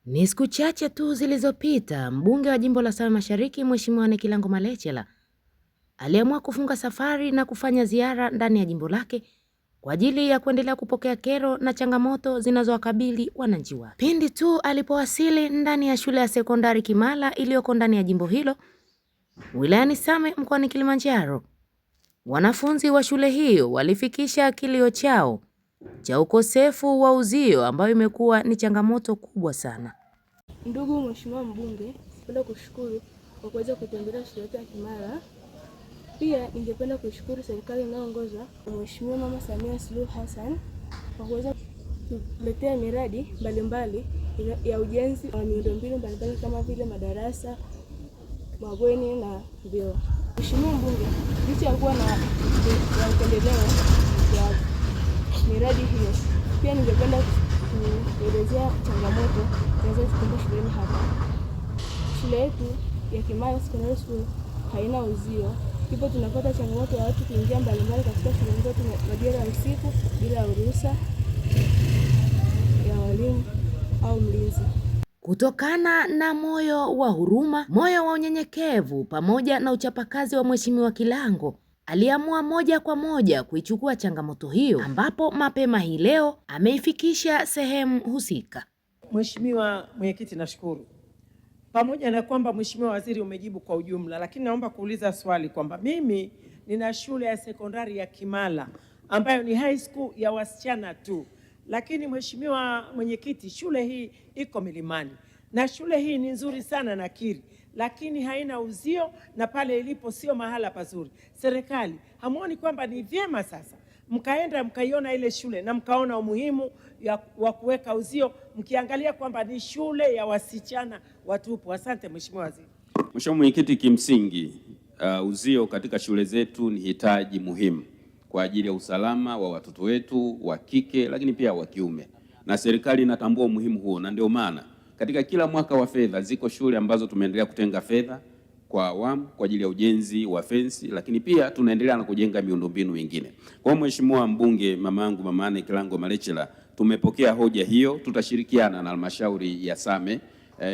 Ni siku chache tu zilizopita, mbunge wa jimbo la Same Mashariki Mheshimiwa Nekilango Malechela aliamua kufunga safari na kufanya ziara ndani ya jimbo lake kwa ajili ya kuendelea kupokea kero na changamoto zinazowakabili wananchi wake. Pindi tu alipowasili ndani ya shule ya sekondari Kimala iliyoko ndani ya jimbo hilo wilayani Same mkoani Kilimanjaro, wanafunzi wa shule hiyo walifikisha kilio chao cha ukosefu wa uzio ambayo imekuwa ni changamoto kubwa sana. Ndugu Mheshimiwa Mbunge, napenda kushukuru kwa kuweza kutembelea shule yetu ya Kimala. Pia ningependa kushukuru serikali inayoongozwa na Mheshimiwa Mama Samia Suluhu Hassan kwa kuweza kuletea miradi mbalimbali ya ujenzi wa miundombinu mbalimbali kama vile madarasa, mabweni na vyoo. Mheshimiwa Mbunge, licha ya kuwa na upendeleo ya miradi hiyo, pia ningependa kuelezea changamoto zinazotukumba shuleni hapa. Shule yetu ya Kimala Secondary School haina uzio, hivyo tunapata changamoto ya watu kuingia mbalimbali katika shule zetu majira ya usiku bila ruhusa ya walimu au mlinzi. Kutokana na moyo wa huruma, moyo wa unyenyekevu pamoja na uchapakazi wa Mheshimiwa Kilango, aliamua moja kwa moja kuichukua changamoto hiyo, ambapo mapema hii leo ameifikisha sehemu husika. Mheshimiwa Mwenyekiti, nashukuru. Pamoja na kwamba Mheshimiwa Waziri umejibu kwa ujumla, lakini naomba kuuliza swali kwamba mimi nina shule ya sekondari ya Kimala ambayo ni high school ya wasichana tu. Lakini Mheshimiwa Mwenyekiti, shule hii iko milimani na shule hii ni nzuri sana nakiri, lakini haina uzio na pale ilipo sio mahala pazuri. Serikali, hamuoni kwamba ni vyema sasa mkaenda mkaiona ile shule na mkaona umuhimu wa kuweka uzio, mkiangalia kwamba ni shule ya wasichana watupu? Asante Mheshimiwa Waziri. Mheshimiwa Mwenyekiti, kimsingi uzio katika shule zetu ni hitaji muhimu kwa ajili ya usalama wa watoto wetu wa kike lakini pia wa kiume, na serikali inatambua umuhimu huo, na ndio maana katika kila mwaka wa fedha ziko shule ambazo tumeendelea kutenga fedha kwa awamu kwa ajili ya ujenzi wa fensi, lakini pia tunaendelea na kujenga miundombinu mingine. Kwa Mheshimiwa Mbunge, Mama Nekilango Malechela, tumepokea hoja hiyo, tutashirikiana na halmashauri ya Same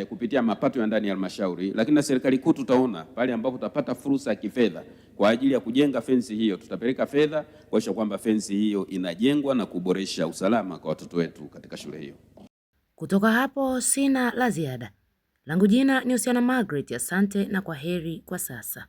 kupitia mapato ya ndani ya halmashauri, lakini na serikali kuu tutaona pale ambapo tutapata fursa ya kifedha kwa ajili ya kujenga fensi hiyo, tutapeleka fedha kuhakikisha kwamba fensi hiyo inajengwa na kuboresha usalama kwa watoto wetu katika shule hiyo. Kutoka hapo sina la ziada. Langu jina ni Usiana Margaret, asante na kwaheri kwa sasa.